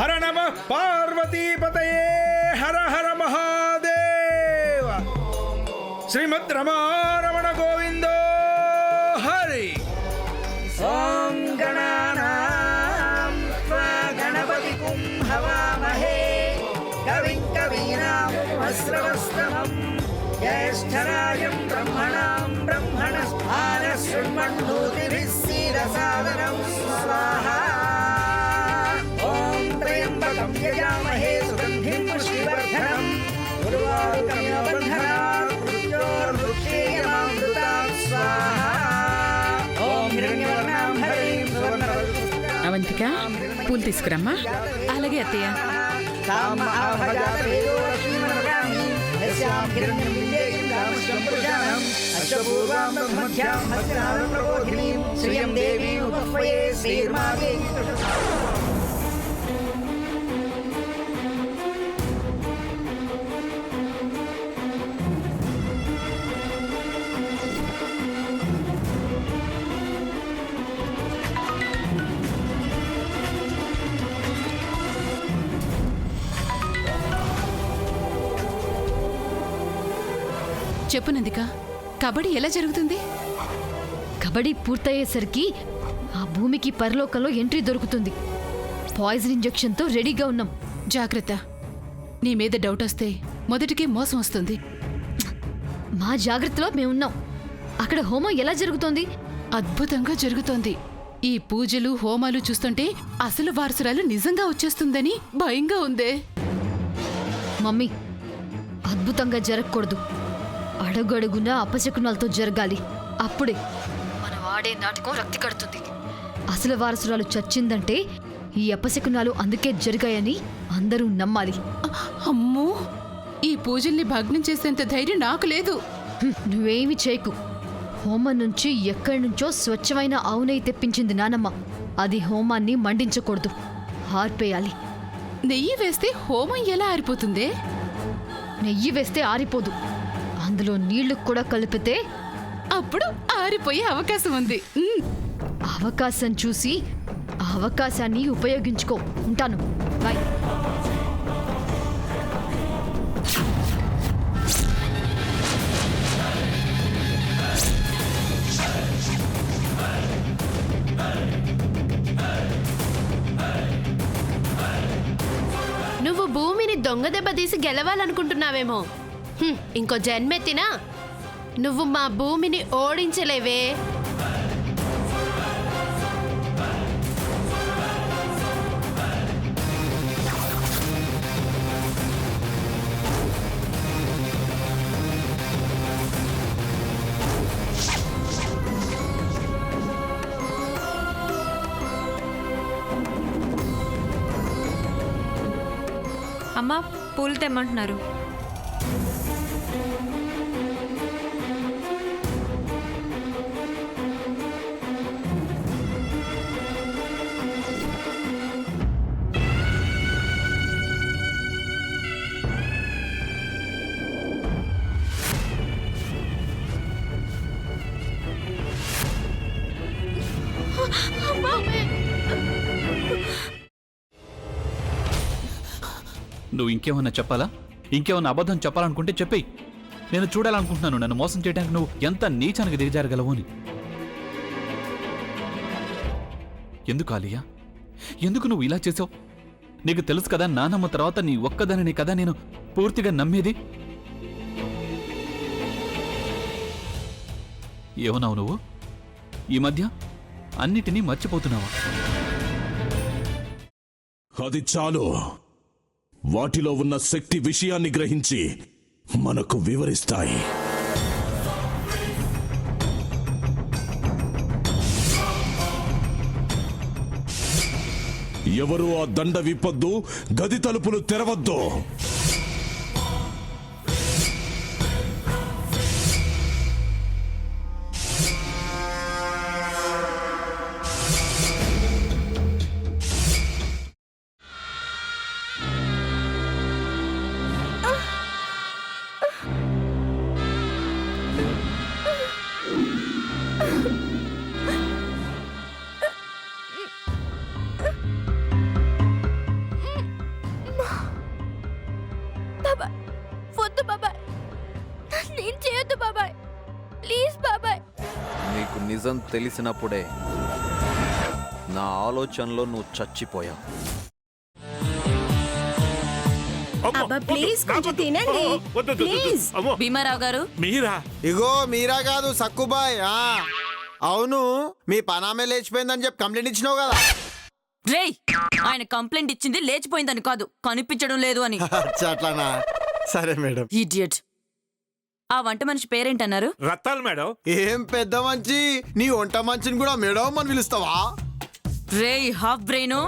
హర నమః పార్వతీపతయే హర హర మహాదేవ. శ్రీమద్ రమారమణ గోవిందో హరి. ఓం గణానాం త్వా గణపతిం హవామహే కవిం కవీనాముపమశ్రవస్తమం జ్యేష్ఠరాజం బ్రహ్మణాం బ్రహ్మణస్పదాన శృణ్వన్నోతిభిः సీదసాదనం స్వాహా. ఓం త్రయంబకం యజామహే సుగంధిం పుష్టివర్ధనం ఉర్వారుకమివ బంధనాత్ మృత్యోర్ముక్షేయమామృతాత్ స్వాహా. అవంతిక పూలు తీసుకురమ్మా. అలాగే అత్తయ్య. చెప్పు నందిక, కబడ్డీ ఎలా జరుగుతుంది? కబడ్డీ పూర్తయ్యేసరికి ఆ భూమికి పరలోకంలో ఎంట్రీ దొరుకుతుంది. పాయిజన్ ఇంజెక్షన్తో రెడీగా ఉన్నాం. జాగ్రత్త, నీ మీద డౌట్ వస్తే మొదటికే మోసం వస్తుంది. మా జాగ్రత్తలో మేమున్నాం. అక్కడ హోమం ఎలా జరుగుతోంది? అద్భుతంగా జరుగుతోంది. ఈ పూజలు హోమాలు చూస్తుంటే అసలు వారసురాలు నిజంగా వచ్చేస్తుందని భయంగా ఉందే. మమ్మీ, అద్భుతంగా జరగకూడదు. అడుగడుగునా అపశకునాలతో జరగాలి. అప్పుడే మనం ఆడే నాటకం రక్తి కడుతుంది. అసలు వారసురాలు చచ్చిందంటే ఈ అపశకునాలు అందుకే జరిగాయని అందరూ నమ్మాలి. అమ్మో, ఈ పూజల్ని భగ్నం చేసేంత ధైర్యం నాకు లేదు. నువ్వేమి చేయకు. హోమం నుంచి ఎక్కడి నుంచో స్వచ్ఛమైన ఆవు నెయ్యి తెప్పించింది నానమ్మ. అది హోమాన్ని మండించకూడదు, ఆర్పేయాలి. నెయ్యి వేస్తే హోమం ఎలా ఆరిపోతుందే? నెయ్యి వేస్తే ఆరిపోదు, అందులో నీళ్లు కూడా కలిపితే అప్పుడు ఆరిపోయే అవకాశం ఉంది. అవకాశం చూసి ఆ అవకాశాన్ని ఉపయోగించుకో. ఉంటాను, బాయ్. నువ్వు భూమిని దొంగ దెబ్బ తీసి గెలవాలనుకుంటున్నావేమో. ఇంకో జన్మెత్తినా నువ్వు మా భూమిని ఓడించలేవే. అమ్మా, పూలు తెమ్మంటున్నారు. నువ్వు ఇంకేమన్నా చెప్పాలా? ఇంకేమన్నా అబద్ధం చెప్పాలనుకుంటే చెప్పేయి. నేను చూడాలనుకుంటున్నాను నన్ను మోసం చేయడానికి నువ్వు ఎంత నీచానికి దిగజారగలవు అని. ఎందుకు ఆలియా, ఎందుకు నువ్వు ఇలా చేసావు? నీకు తెలుసు కదా, నానమ్మ తర్వాత నీ ఒక్కదానిని కదా నేను పూర్తిగా నమ్మేది. ఏమన్నావు నువ్వు? ఈ మధ్య అన్నిటినీ మర్చిపోతున్నావా? అది చాలు. వాటిలో ఉన్న శక్తి విషయాన్ని గ్రహించి మనకు వివరిస్తాయి. ఎవరు ఆ దండ విప్పొద్దు, గది తలుపులు తెరవద్దు. నిజం తెలిసినప్పుడే నా ఆలోచనలో నువ్వు చచ్చిపోయావు. అబ్బా ప్లీజ్ కొంచెం తినండి ప్లీజ్. భీమారావు గారు మీరా? ఇగో మీరా కాదు సక్కుబాయ్. అవును, మీ పనామే లేచిపోయిందని చెప్పి కంప్లైంట్ ఇచ్చినావు కదా. రేయ్, ఆయన కంప్లైంట్ ఇచ్చింది లేచిపోయిందని కాదు, కనిపించడం లేదు అని. అట్లానా? సరే మేడం. ఇడియట్. ఆ వంట మనిషి పేరేంటన్నారు? రత్తాలు మేడం. ఏం పెద్ద మంచి, నీ వంట మంచిని కూడా మేడం అని పిలుస్తావా? రేయ్ హాఫ్ బ్రెయిన్,